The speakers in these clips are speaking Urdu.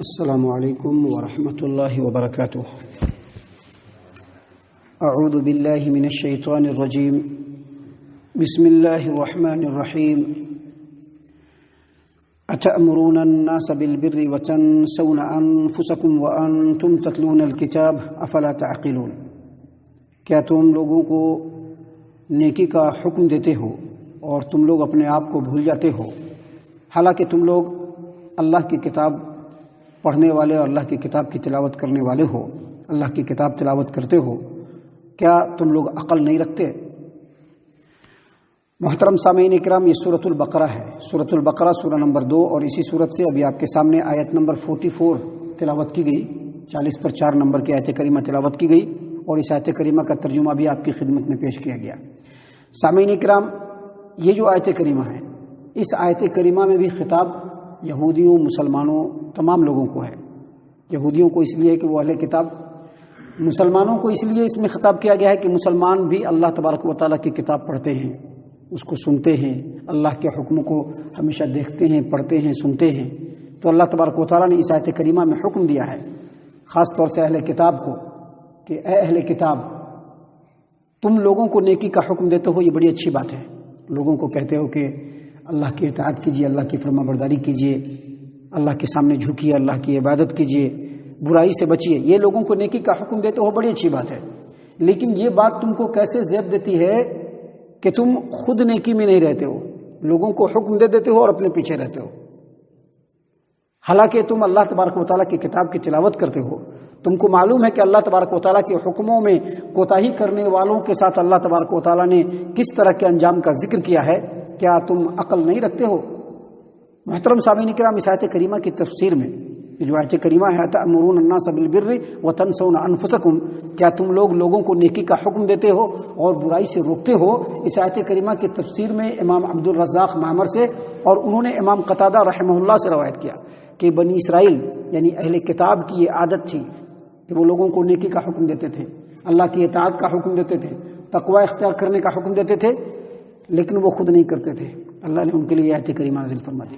السلام علیکم ورحمۃ اللہ وبرکاتہ۔ اعوذ باللہ من الشیطان الرجیم، بسم اللہ الرحمن الرحیم۔ اتأمرون الناس بالبر وتنسون انفسکم وانتم تتلون الکتاب افلا تعقلون۔ کیا تم لوگوں کو نیکی کا حکم دیتے ہو اور تم لوگ اپنے آپ کو بھول جاتے ہو، حالانکہ تم لوگ اللہ کی کتاب پڑھنے والے اور اللہ کی کتاب کی تلاوت کرنے والے ہو، اللہ کی کتاب تلاوت کرتے ہو، کیا تم لوگ عقل نہیں رکھتے؟ محترم سامعین اکرام، یہ سورۃ البقرہ ہے۔ سورۃ البقرہ سورہ نمبر 2، اور اسی سورت سے ابھی آپ کے سامنے آیت نمبر 44 تلاوت کی گئی، 40 پر 4 نمبر کی آیت کریمہ تلاوت کی گئی، اور اس آیت کریمہ کا ترجمہ بھی آپ کی خدمت میں پیش کیا گیا۔ سامعین اکرام، یہ جو آیت کریمہ ہے، اس آیت کریمہ میں بھی خطاب یہودیوں، مسلمانوں، تمام لوگوں کو ہے۔ یہودیوں کو اس لیے کہ وہ اہل کتاب، مسلمانوں کو اس لیے اس میں خطاب کیا گیا ہے کہ مسلمان بھی اللہ تبارک و تعالیٰ کی کتاب پڑھتے ہیں، اس کو سنتے ہیں، اللہ کے حکم کو ہمیشہ دیکھتے ہیں، پڑھتے ہیں، سنتے ہیں۔ تو اللہ تبارک و تعالیٰ نے اس آیت کریمہ میں حکم دیا ہے خاص طور سے اہل کتاب کو کہ اے اہل کتاب، تم لوگوں کو نیکی کا حکم دیتے ہو، یہ بڑی اچھی بات ہے۔ لوگوں کو کہتے ہو کہ اللہ کی اطاعت کیجیے، اللہ کی فرما برداری کیجیے، اللہ کے سامنے جھکیے، اللہ کی عبادت کیجیے، برائی سے بچیے، یہ لوگوں کو نیکی کا حکم دیتے ہو، بڑی اچھی بات ہے۔ لیکن یہ بات تم کو کیسے زیب دیتی ہے کہ تم خود نیکی میں نہیں رہتے ہو، لوگوں کو حکم دے دیتے ہو اور اپنے پیچھے رہتے ہو، حالانکہ تم اللہ تبارک و تعالیٰ کی کتاب کی تلاوت کرتے ہو۔ تم کو معلوم ہے کہ اللہ تبارک و تعالیٰ کے حکموں میں کوتاہی کرنے والوں کے ساتھ اللہ تبارک و تعالیٰ نے کس طرح کے انجام کا ذکر کیا ہے، کیا تم عقل نہیں رکھتے ہو؟ محترم سامعین کرام، اس آیت کریمہ کی تفسیر میں جو آیت کریمہ ہے تأمرون الناس بالبر وتنسون انفسکم، کیا تم لوگوں کو نیکی کا حکم دیتے ہو اور برائی سے روکتے ہو، اس آیت کریمہ کی تفسیر میں امام عبد الرزاق معمر سے اور انہوں نے امام قتادہ رحمہ اللہ سے روایت کیا کہ بنی اسرائیل یعنی اہل کتاب کی یہ عادت تھی کہ وہ لوگوں کو نیکی کا حکم دیتے تھے، اللہ کی اطاعت کا حکم دیتے تھے، تقوی اختیار کرنے کا حکم دیتے تھے، لیکن وہ خود نہیں کرتے تھے۔ اللہ نے ان کے لیے آیت کریمہ نازل فرما دی۔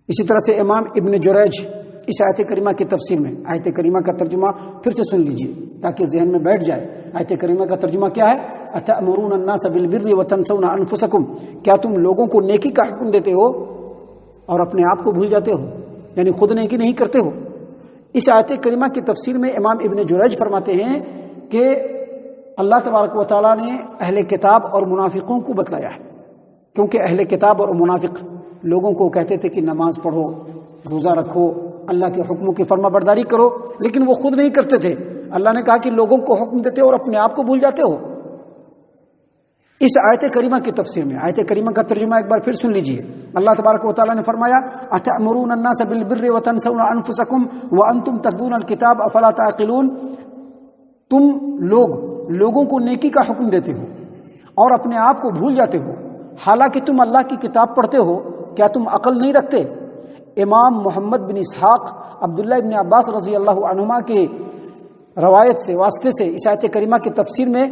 اسی طرح سے امام ابن جریج اس آیت کریمہ کی تفسیر میں، آیت کریمہ کا ترجمہ پھر سے سن لیجئے تاکہ ذہن میں بیٹھ جائے۔ آیت کریمہ کا ترجمہ کیا ہے؟ اتأمرون الناس بالبر وتنسون انفسکم، کیا تم لوگوں کو نیکی کا حکم دیتے ہو اور اپنے آپ کو بھول جاتے ہو، یعنی خود نیکی نہیں کرتے ہو۔ اس آیت کریمہ کی تفسیر میں امام ابن جریج فرماتے ہیں کہ اللہ تبارک و تعالیٰ نے اہل کتاب اور منافقوں کو بتلایا ہے، کیونکہ اہل کتاب اور منافق لوگوں کو کہتے تھے کہ نماز پڑھو، روزہ رکھو، اللہ کے حکموں کی فرما برداری کرو، لیکن وہ خود نہیں کرتے تھے۔ اللہ نے کہا کہ لوگوں کو حکم دیتے ہو اور اپنے آپ کو بھول جاتے ہو۔ اس آیت کریمہ کی تفسیر میں آیت کریمہ کا ترجمہ ایک بار پھر سن لیجئے۔ اللہ تبارک و تعالیٰ نے فرمایا اتأمرون الناس بالبر وتنسون انفسکم وانتم تتلون الکتاب افلا تعقلون، تم لوگوں کو نیکی کا حکم دیتے ہو اور اپنے آپ کو بھول جاتے ہو، حالانکہ تم اللہ کی کتاب پڑھتے ہو، کیا تم عقل نہیں رکھتے؟ امام محمد بن اسحاق عبداللہ ابن عباس رضی اللہ عنہما کے روایت سے واسطے سے اس آیت کریمہ کی تفسیر میں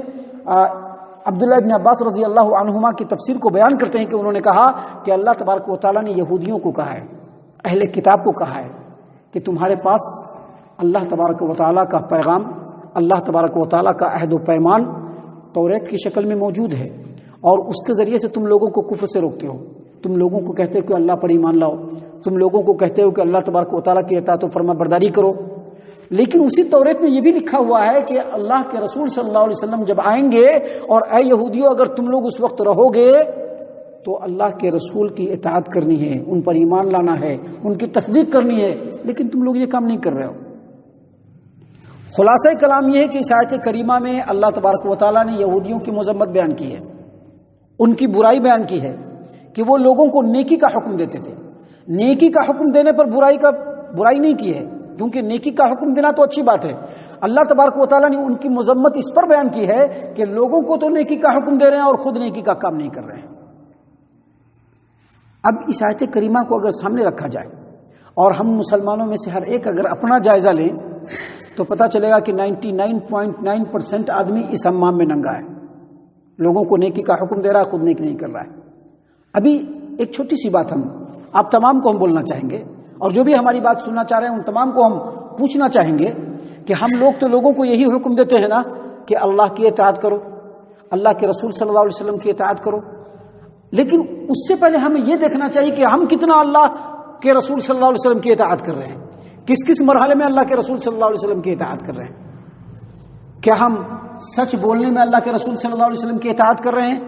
عبداللہ ابن عباس رضی اللہ عنہما کی تفسیر کو بیان کرتے ہیں کہ انہوں نے کہا کہ اللہ تبارک و تعالیٰ نے یہودیوں کو کہا ہے، اہل کتاب کو کہا ہے کہ تمہارے پاس اللہ تبارک و تعالیٰ کا پیغام، اللہ تبارک و تعالیٰ کا عہد و پیمان توریت کی شکل میں موجود ہے، اور اس کے ذریعے سے تم لوگوں کو کفر سے روکتے ہو، تم لوگوں کو کہتے ہو کہ اللہ پر ایمان لاؤ، تم لوگوں کو کہتے ہو کہ اللہ تبارک و تعالیٰ کی اطاعت و فرما برداری کرو، لیکن اسی توریت میں یہ بھی لکھا ہوا ہے کہ اللہ کے رسول صلی اللہ علیہ وسلم جب آئیں گے اور اے یہودیوں اگر تم لوگ اس وقت رہو گے تو اللہ کے رسول کی اطاعت کرنی ہے، ان پر ایمان لانا ہے، ان کی تصدیق کرنی ہے، لیکن تم لوگ یہ کام نہیں کر رہے ہو۔ خلاصہ کلام یہ ہے کہ اس آیت کریمہ میں اللہ تبارک و تعالیٰ نے یہودیوں کی مذمت بیان کی ہے، ان کی برائی بیان کی ہے کہ وہ لوگوں کو نیکی کا حکم دیتے تھے۔ نیکی کا حکم دینے پر برائی نہیں کی ہے، کیونکہ نیکی کا حکم دینا تو اچھی بات ہے۔ اللہ تبارک و تعالیٰ نے ان کی مذمت اس پر بیان کی ہے کہ لوگوں کو تو نیکی کا حکم دے رہے ہیں اور خود نیکی کا کام نہیں کر رہے ہیں۔ اب اس آیت کریمہ کو اگر سامنے رکھا جائے اور ہم مسلمانوں میں سے ہر ایک اگر اپنا جائزہ لیں تو پتہ چلے گا کہ 99.9% آدمی اس حمام میں ننگا ہے، لوگوں کو نیکی کا حکم دے رہا ہے، خود نیکی نہیں کر رہا ہے۔ ابھی ایک چھوٹی سی بات آپ تمام کو ہم بولنا چاہیں گے، اور جو بھی ہماری بات سننا چاہ رہے ہیں ان تمام کو ہم پوچھنا چاہیں گے کہ ہم لوگ تو لوگوں کو یہی حکم دیتے ہیں نا کہ اللہ کی اطاعت کرو، اللہ کے رسول صلی اللہ علیہ وسلم کی اطاعت کرو، لیکن اس سے پہلے ہمیں یہ دیکھنا چاہیے کہ ہم کتنا اللہ کے رسول صلی اللہ علیہ وسلم کی اطاعت کر رہے ہیں، کس کس مرحلے میں اللہ کے رسول صلی اللہ علیہ وسلم کی اطاعت کر رہے ہیں۔ کیا ہم سچ بولنے میں اللہ کے رسول صلی اللہ علیہ وسلم کی اطاعت کر رہے ہیں؟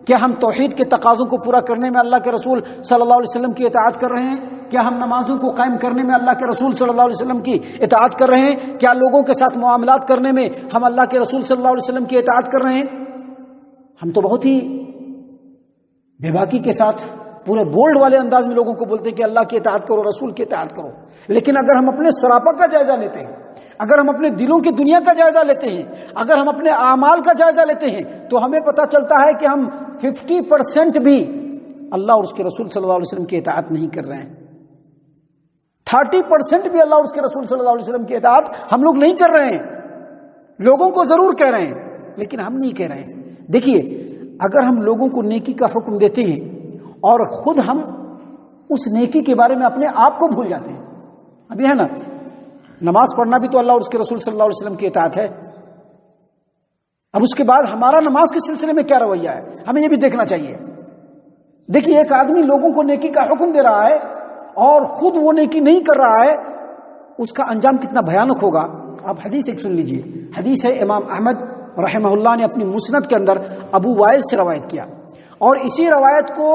کیا ہم توحید کے تقاضوں کو پورا کرنے میں اللہ کے رسول صلی اللہ علیہ وسلم کی اطاعت کر رہے ہیں؟ کیا ہم نمازوں کو قائم کرنے میں اللہ کے رسول صلی اللہ علیہ وسلم کی اطاعت کر رہے ہیں؟ کیا لوگوں کے ساتھ معاملات کرنے میں ہم اللہ کے رسول صلی اللہ علیہ وسلم کی اطاعت کر رہے ہیں؟ ہم تو بہت ہی بے باکی کے ساتھ پورے بولڈ والے انداز میں لوگوں کو بولتے ہیں کہ اللہ کی اطاعت کرو، رسول کی اطاعت کرو، لیکن اگر ہم اپنے سراپا کا جائزہ لیتے ہیں، اگر ہم اپنے دلوں کی دنیا کا جائزہ لیتے ہیں، اگر ہم اپنے اعمال کا جائزہ لیتے ہیں، تو ہمیں پتہ چلتا ہے کہ ہم 50% بھی اللہ اور اس کے رسول صلی اللہ علیہ وسلم کی اطاعت نہیں کر رہے ہیں، 30% بھی اللہ اور اس کے رسول صلی اللہ علیہ وسلم کی اطاعت ہم لوگ نہیں کر رہے ہیں۔ لوگوں کو ضرور کہہ رہے ہیں لیکن ہم نہیں کہہ رہے ہیں۔ دیکھیے، اگر ہم لوگوں کو نیکی کا حکم دیتے ہیں اور خود ہم اس نیکی کے بارے میں اپنے آپ کو بھول جاتے ہیں، ابھی ہے نا، نماز پڑھنا بھی تو اللہ اور اس کے رسول صلی اللہ علیہ وسلم کی اطاعت ہے، اب اس کے بعد ہمارا نماز کے سلسلے میں کیا رویہ ہے، ہمیں یہ بھی دیکھنا چاہیے۔ دیکھیے، ایک آدمی لوگوں کو نیکی کا حکم دے رہا ہے اور خود وہ نیکی نہیں کر رہا ہے، اس کا انجام کتنا بھیانک ہوگا۔ آپ حدیث ایک سن لیجئے، حدیث ہے امام احمد رحمہ اللہ نے اپنی مسند کے اندر ابو وائل سے روایت کیا، اور اسی روایت کو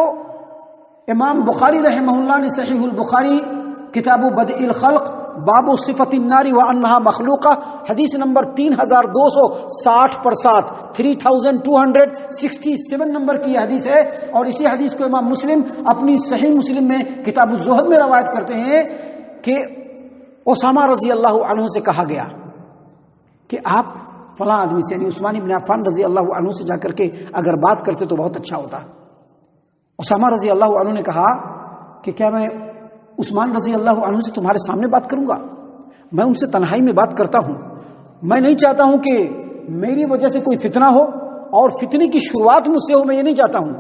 امام بخاری رحمہ اللہ نے صحیح البخاری کتاب بدء الخلق باب صفت النار وانها مخلوقہ حدیث نمبر 3260 پر 7 3267 نمبر کی یہ حدیث ہے، اور اسی حدیث کو امام مسلم اپنی صحیح مسلم میں کتاب الزہد میں روایت کرتے ہیں کہ اسامہ رضی اللہ عنہ سے کہا گیا کہ آپ فلاں آدمی سے، یعنی عثمان بن عفان رضی اللہ عنہ سے جا کر کے اگر بات کرتے تو بہت اچھا ہوتا۔ اسامہ رضی اللہ عنہ نے کہا کہ کیا میں عثمان رضی اللہ عنہ سے تمہارے سامنے بات کروں گا؟ میں ان سے تنہائی میں بات کرتا ہوں، میں نہیں چاہتا ہوں کہ میری وجہ سے کوئی فتنہ ہو اور فتنے کی شروعات مجھ سے ہو، میں یہ نہیں چاہتا ہوں۔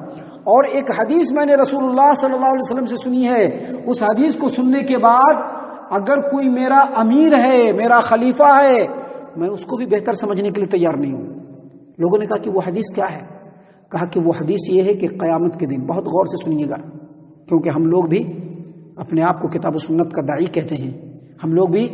اور ایک حدیث میں نے رسول اللہ صلی اللہ علیہ وسلم سے سنی ہے، اس حدیث کو سننے کے بعد اگر کوئی میرا امیر ہے، میرا خلیفہ ہے، میں اس کو بھی بہتر سمجھنے کے لیے تیار نہیں ہوں۔ لوگوں نے کہا کہ وہ حدیث کیا ہے؟ کہا کہ وہ حدیث یہ ہے کہ قیامت کے دن، بہت غور سے سنیے گا کیونکہ ہم لوگ بھی اپنے آپ کو کتاب و سنت کا داعی کہتے ہیں، ہم لوگ بھی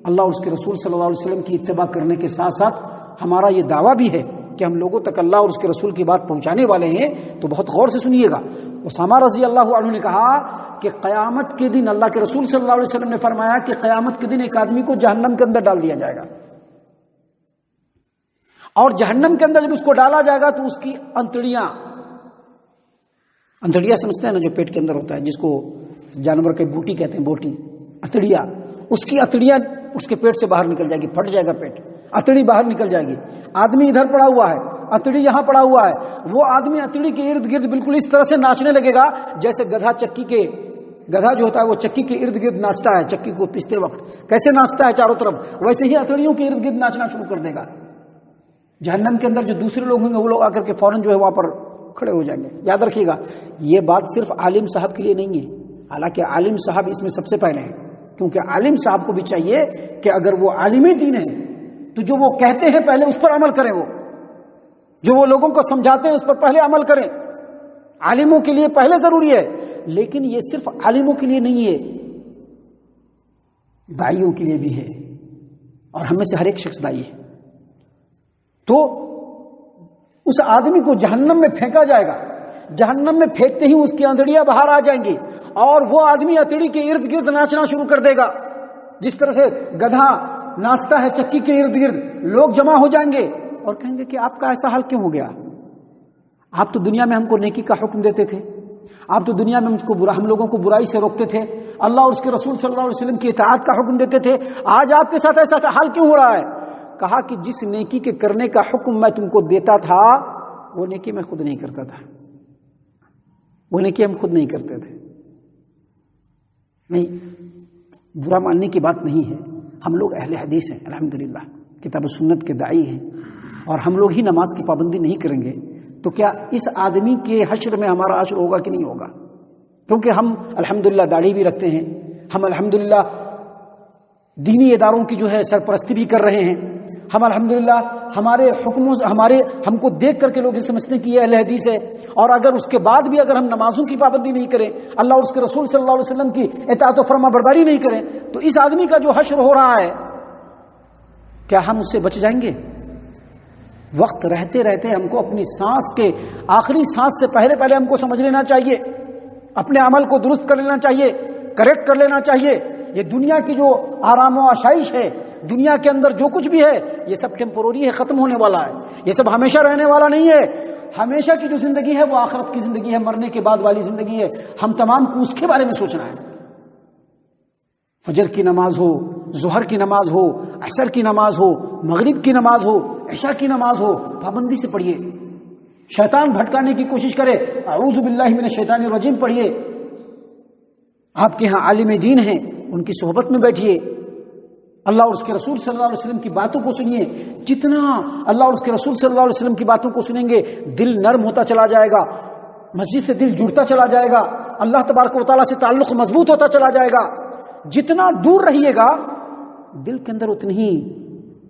اللہ اور اس کے رسول صلی اللہ علیہ وسلم کی اتباع کرنے کے ساتھ ساتھ ہمارا یہ دعویٰ بھی ہے کہ ہم لوگوں تک اللہ اور اس کے رسول کی بات پہنچانے والے ہیں، تو بہت غور سے سنیے گا۔ اسامہ رضی اللہ عنہ نے کہا کہ قیامت کے دن اللہ کے رسول صلی اللہ علیہ وسلم نے فرمایا کہ قیامت کے دن ایک آدمی کو جہنم کے اندر ڈال دیا جائے گا، اور جہنم کے اندر جب اس کو ڈالا جائے گا تو اس کی انتڑیاں سمجھتے ہیں نا، جو پیٹ کے اندر ہوتا ہے، جس کو جانور کے بوٹی کہتے ہیں، بوٹی، اتڑیاں، اس کی اتڑیاں اس کے پیٹ سے باہر نکل جائے گی، پھٹ جائے گا پیٹ، اتڑی باہر نکل جائے گی۔ آدمی ادھر پڑا ہوا ہے، اتڑی یہاں پڑا ہوا ہے، وہ آدمی اتڑی کے ارد گرد بالکل اس طرح سے ناچنے لگے گا جیسے گدھا جو ہوتا ہے وہ چکی کے ارد گرد ناچتا ہے، چکی کو پیستے وقت کیسے ناچتا ہے چاروں طرف، ویسے ہی اتڑیوں کے ارد گرد ناچنا شروع کر دے گا۔ جہنم کے اندر جو دوسرے لوگ ہوں گے وہ لوگ آ کر کے فوراً جو ہے وہاں پر کھڑے ہو جائیں گے۔ یاد رکھیے گا، یہ بات صرف عالم صاحب کے لیے نہیں ہے، حالانکہ عالم صاحب اس میں سب سے پہلے ہیں، کیونکہ عالم صاحب کو بھی چاہیے کہ اگر وہ عالم دین ہے تو جو وہ کہتے ہیں پہلے اس پر عمل کریں، وہ جو وہ لوگوں کو سمجھاتے ہیں اس پر پہلے عمل کریں۔ عالموں کے لیے پہلے ضروری ہے، لیکن یہ صرف عالموں کے لیے نہیں ہے، داعیوں کے لیے بھی ہے، اور ہم میں سے ہر ایک شخص داعی ہے۔ تو اس آدمی کو جہنم میں پھینکا جائے گا، جہنم میں پھینکتے ہی اس کی اندڑیاں باہر آ جائیں گی، اور وہ آدمی اتڑی کے ارد گرد ناچنا شروع کر دے گا، جس طرح سے گدھا ناچتا ہے چکی کے ارد گرد۔ لوگ جمع ہو جائیں گے اور کہیں گے کہ آپ کا ایسا حال کیوں ہو گیا؟ آپ تو دنیا میں ہم کو نیکی کا حکم دیتے تھے، آپ تو دنیا میں ہم لوگوں کو برائی سے روکتے تھے، اللہ اور اس کے رسول صلی اللہ علیہ وسلم کی اطاعت کا حکم دیتے تھے، آج آپ کے ساتھ ایسا حال کیوں ہو رہا ہے؟ کہا کہ جس نیکی کے کرنے کا حکم میں تم کو دیتا تھا وہ نیکی میں خود نہیں کرتا تھا، وہ نیکی ہم خود نہیں کرتے تھے۔ نہیں، برا ماننے کی بات نہیں ہے، ہم لوگ اہل حدیث ہیں الحمدللہ، کتاب و سنت کے داعی ہیں، اور ہم لوگ ہی نماز کی پابندی نہیں کریں گے تو کیا اس آدمی کے حشر میں ہمارا حشر ہوگا کہ نہیں ہوگا؟ کیونکہ ہم الحمدللہ داڑھی بھی رکھتے ہیں، ہم الحمدللہ دینی اداروں کی جو ہے سرپرستی بھی کر رہے ہیں. ہم الحمدللہ ہمارے حکموں ہم کو دیکھ کر کے لوگ یہ سمجھتے ہیں کہ یہ اہل حدیث ہے. اور اگر اس کے بعد بھی اگر ہم نمازوں کی پابندی نہیں کریں, اللہ اور اس کے رسول صلی اللہ علیہ وسلم کی اطاعت و فرما برداری نہیں کریں, تو اس آدمی کا جو حشر ہو رہا ہے کیا ہم اس سے بچ جائیں گے؟ وقت رہتے رہتے ہم کو اپنی سانس کے آخری سانس سے پہلے ہم کو سمجھ لینا چاہیے, اپنے عمل کو درست کر لینا چاہیے, کریکٹ کر لینا چاہیے. یہ دنیا کی جو آرام و آشائش ہے, دنیا کے اندر جو کچھ بھی ہے, یہ سب ٹیمپورری ہے, ختم ہونے والا ہے. یہ سب ہمیشہ رہنے والا نہیں ہے. ہمیشہ کی جو زندگی ہے وہ آخرت کی زندگی ہے, مرنے کے بعد والی زندگی ہے. ہم تمام کو اس کے بارے میں سوچنا ہے. فجر کی نماز ہو, ظہر کی نماز ہو, عصر کی نماز ہو, مغرب کی نماز ہو, عشاء کی نماز ہو, پابندی سے پڑھیے. شیطان بھٹکانے کی کوشش کرے, اعوذ باللہ من الشیطان الرجیم پڑھیے. آپ کے ہاں عالم دین ہیں, ان کی صحبت میں بیٹھیے, اللہ اور اس کے رسول صلی اللہ علیہ وسلم کی باتوں کو سنیے. جتنا اللہ اور اس کے رسول صلی اللہ علیہ وسلم کی باتوں کو سنیں گے, دل نرم ہوتا چلا جائے گا, مسجد سے دل جڑتا چلا جائے گا, اللہ تبارک و تعالیٰ سے تعلق مضبوط ہوتا چلا جائے گا. جتنا دور رہیے گا دل کے اندر اتنی ہی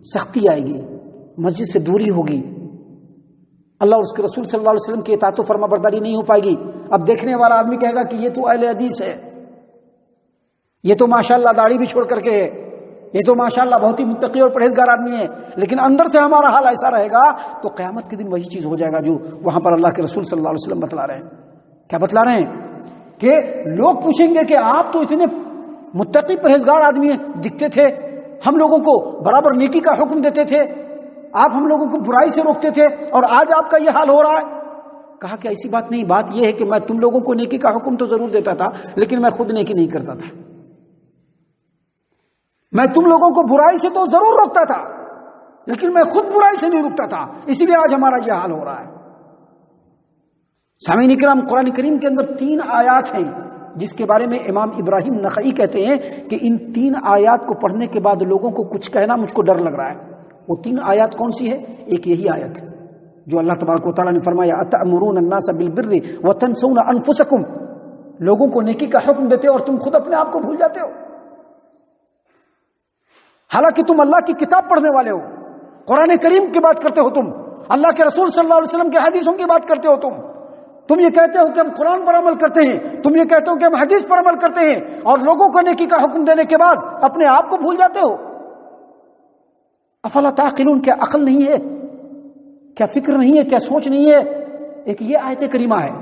سختی آئے گی, مسجد سے دوری ہوگی, اللہ اور اس کے رسول صلی اللہ علیہ وسلم کی اطاعت و فرما برداری نہیں ہو پائے گی. اب دیکھنے والا آدمی کہے گا کہ یہ تو اہل حدیث ہے, یہ تو ماشاءاللہ داڑھی بھی چھوڑ کر کے ہے, یہ تو ماشاءاللہ بہت ہی متقی اور پرہیزگار آدمی ہے. لیکن اندر سے ہمارا حال ایسا رہے گا تو قیامت کے دن وہی چیز ہو جائے گا جو وہاں پر اللہ کے رسول صلی اللہ علیہ وسلم بتلا رہے ہیں. کیا بتلا رہے ہیں؟ کہ لوگ پوچھیں گے کہ آپ تو اتنے متقی پرہیزگار آدمی ہیں, دکھتے تھے, ہم لوگوں کو برابر نیکی کا حکم دیتے تھے, آپ ہم لوگوں کو برائی سے روکتے تھے, اور آج آپ کا یہ حال ہو رہا ہے. کہا کہ ایسی بات نہیں, بات یہ ہے کہ میں تم لوگوں کو نیکی کا حکم تو ضرور دیتا تھا, لیکن میں خود نیکی نہیں کرتا تھا. میں تم لوگوں کو برائی سے تو ضرور روکتا تھا, لیکن میں خود برائی سے نہیں روکتا تھا, اسی لیے آج ہمارا یہ حال ہو رہا ہے. سامعین اکرام, قرآن کریم کے اندر 3 آیات ہیں جس کے بارے میں امام ابراہیم نخعی کہتے ہیں کہ ان 3 آیات کو پڑھنے کے بعد لوگوں کو کچھ کہنا مجھ کو ڈر لگ رہا ہے. وہ 3 آیات کون سی ہے؟ ایک یہی آیت ہے جو اللہ تبارک و تعالیٰ نے فرمایا اتأمرون الناس بالبر وتنسون انفسکم, لوگوں کو نیکی کا حکم دیتے اور تم خود اپنے آپ کو بھول جاتے ہو. حالانکہ تم اللہ کی کتاب پڑھنے والے ہو, قرآن کریم کی بات کرتے ہو, تم اللہ کے رسول صلی اللہ علیہ وسلم کے حدیثوں کی بات کرتے ہو, تم یہ کہتے ہو کہ ہم قرآن پر عمل کرتے ہیں, تم یہ کہتے ہو کہ ہم حدیث پر عمل کرتے ہیں, اور لوگوں کو نیکی کا حکم دینے کے بعد اپنے آپ کو بھول جاتے ہو. افلا تعقلون, کیا عقل نہیں ہے, کیا فکر نہیں ہے, کیا سوچ نہیں ہے؟ ایک یہ آیت کریمہ ہے,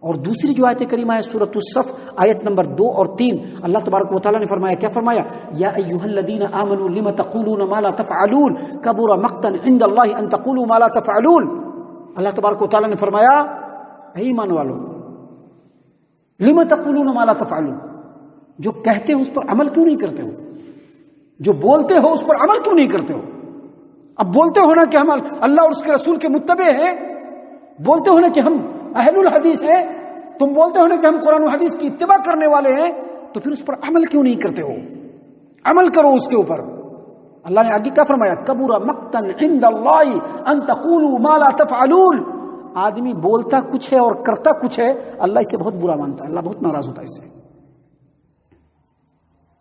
اور دوسری جو آیت کریمہ ہے سورۃ الصف آیت نمبر 2 اور 3, اللہ تبارک و تعالیٰ نے فرمایا, کیا فرمایا؟ یا ایھا الذین آمنوا لم تقولون ما لا تفعلون کبر مقتا عند اللہ ان تقولوا ما لا تفعلون. اللہ تبارک و تعالیٰ نے فرمایا, اے ایمان والو, لم تقولون ما لا تفعلون, جو کہتے ہو اس پر عمل کیوں نہیں کرتے ہو, جو بولتے ہو اس پر عمل کیوں نہیں کرتے ہو؟ اب بولتے ہو نا کہ ہم اللہ اور اس کے رسول کے متبع ہیں, بولتے ہو نا کہ ہم اہل الحدیث ہیں, تم بولتے ہو نا کہ ہم قرآن و حدیث کی اتباع کرنے والے ہیں, تو پھر اس پر عمل کیوں نہیں کرتے ہو؟ عمل کرو اس کے اوپر. اللہ نے آگے کیا فرمایا؟ کبر مقتا عند اللہ ان تقولوا ما لا تفعلون. آدمی بولتا کچھ ہے اور کرتا کچھ ہے, اللہ اس سے بہت برا مانتا ہے, اللہ بہت ناراض ہوتا ہے اس سے.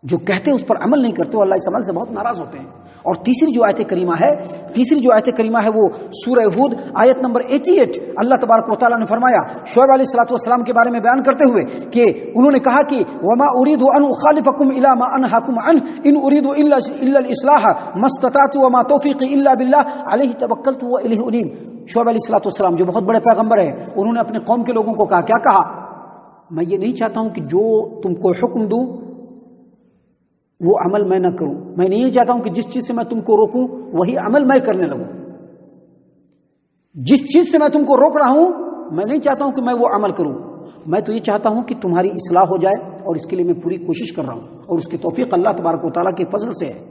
جو کہتے ہیں اس پر عمل نہیں کرتے, اللہ اس عمل سے بہت ناراض ہوتے ہیں. اور تیسری جو آیت کریمہ ہے وہ سورہ ہود آیت نمبر 88, اللہ تبارک و تعالیٰ نے فرمایا شعیب علیہ الصلوۃ والسلام کے بارے میں بیان کرتے ہوئے کہ انہوں نے کہا کہ وما اريد ان اخالفكم الى ما انهاكم عنه ان اريد الا الاصلاح ما استطعت وما توفيقي الا بالله عليه توکلت واليه انيب. شعیب علیہ الصلوۃ والسلام جو بہت بڑے پیغمبر ہیں, انہوں نے اپنے قوم کے لوگوں کو کہا, کیا کہا؟ میں یہ نہیں چاہتا ہوں کہ جو تم کو حکم دوں وہ عمل میں نہ کروں, میں نہیں چاہتا ہوں کہ جس چیز سے میں تم کو روکوں وہی عمل میں کرنے لگوں, جس چیز سے میں تم کو روک رہا ہوں میں نہیں چاہتا ہوں کہ میں وہ عمل کروں, میں تو یہ چاہتا ہوں کہ تمہاری اصلاح ہو جائے, اور اس کے لیے میں پوری کوشش کر رہا ہوں, اور اس کی توفیق اللہ تبارک و تعالیٰ کے فضل سے ہے.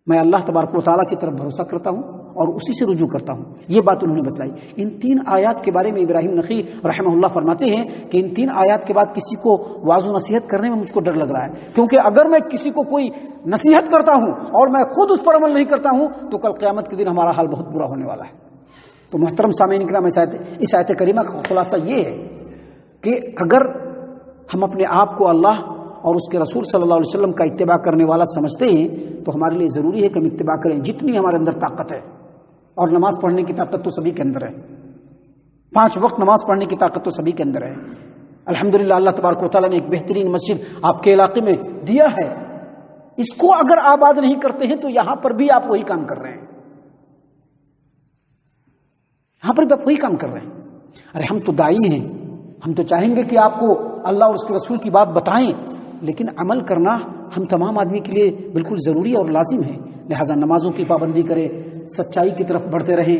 میں اللہ تبارک و تعالیٰ کی طرف بھروسہ کرتا ہوں اور اسی سے رجوع کرتا ہوں. یہ بات انہوں نے بتلائی. ان 3 آیات کے بارے میں ابراہیم نخعی رحمہ اللہ فرماتے ہیں کہ ان 3 آیات کے بعد کسی کو واعظ و نصیحت کرنے میں مجھ کو ڈر لگ رہا ہے, کیونکہ اگر میں کسی کو کوئی نصیحت کرتا ہوں اور میں خود اس پر عمل نہیں کرتا ہوں تو کل قیامت کے دن ہمارا حال بہت برا ہونے والا ہے. تو محترم سامعین کرام, اس آیت کریمہ کا خلاصہ یہ ہے کہ اگر ہم اپنے آپ کو اللہ اور اس کے رسول صلی اللہ علیہ وسلم کا اتباع کرنے والا سمجھتے ہیں تو ہمارے لیے ضروری ہے کہ ہم اتباع کریں جتنی ہمارے اندر طاقت ہے. اور نماز پڑھنے کی طاقت تو سبھی کے اندر ہے، 5 وقت نماز پڑھنے کی طاقت تو سبھی کے اندر ہے. الحمدللہ اللہ تبارک و تعالیٰ نے ایک بہترین مسجد آپ کے علاقے میں دیا ہے، اس کو اگر آباد نہیں کرتے ہیں تو یہاں پر بھی آپ وہی کام کر رہے ہیں، یہاں پر بھی آپ وہی کام کر رہے ہیں. ارے ہم تو داعی ہیں، ہم تو چاہیں گے کہ آپ کو اللہ اور اس کے رسول کی بات بتائیں، لیکن عمل کرنا ہم تمام آدمی کے لیے بالکل ضروری اور لازم ہے. لہذا نمازوں کی پابندی کریں، سچائی کی طرف بڑھتے رہیں،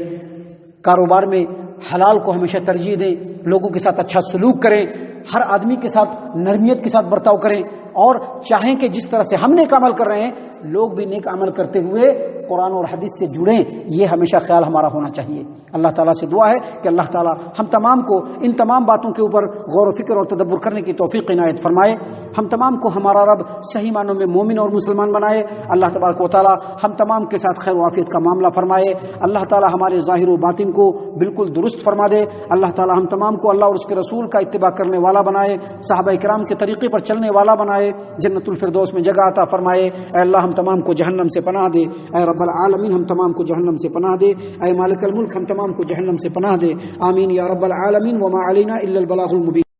کاروبار میں حلال کو ہمیشہ ترجیح دیں، لوگوں کے ساتھ اچھا سلوک کریں، ہر آدمی کے ساتھ نرمیت کے ساتھ برتاؤ کریں، اور چاہیں کہ جس طرح سے ہم نیک عمل کر رہے ہیں لوگ بھی نیک عمل کرتے ہوئے قرآن اور حدیث سے جڑیں. یہ ہمیشہ خیال ہمارا ہونا چاہیے. اللہ تعالیٰ سے دعا ہے کہ اللہ تعالیٰ ہم تمام کو ان تمام باتوں کے اوپر غور و فکر اور تدبر کرنے کی توفیق عنایت فرمائے. ہم تمام کو ہمارا رب صحیح معنوں میں مومن اور مسلمان بنائے. اللہ تبارک و تعالیٰ ہم تمام کے ساتھ خیر و عافیت کا معاملہ فرمائے. اللہ تعالیٰ ہمارے ظاہر و باطن کو بالکل درست فرما دے. اللہ تعالیٰ ہم تمام کو اللہ اور اس کے رسول کا اتباع کرنے والا بنائے، صحابہ کرام کے طریقے پر چلنے والا بنائے، جنت الفردوس میں جگہ عطا فرمائے. اے اللہ ہم تمام کو جہنم سے پناہ دے. اے رب العالمین ہم تمام کو جہنم سے پناہ دے. اے مالک الملک ہم تمام کو جہنم سے پناہ دے. آمین یا رب العالمین. وما علینا الا البلاغ المبین.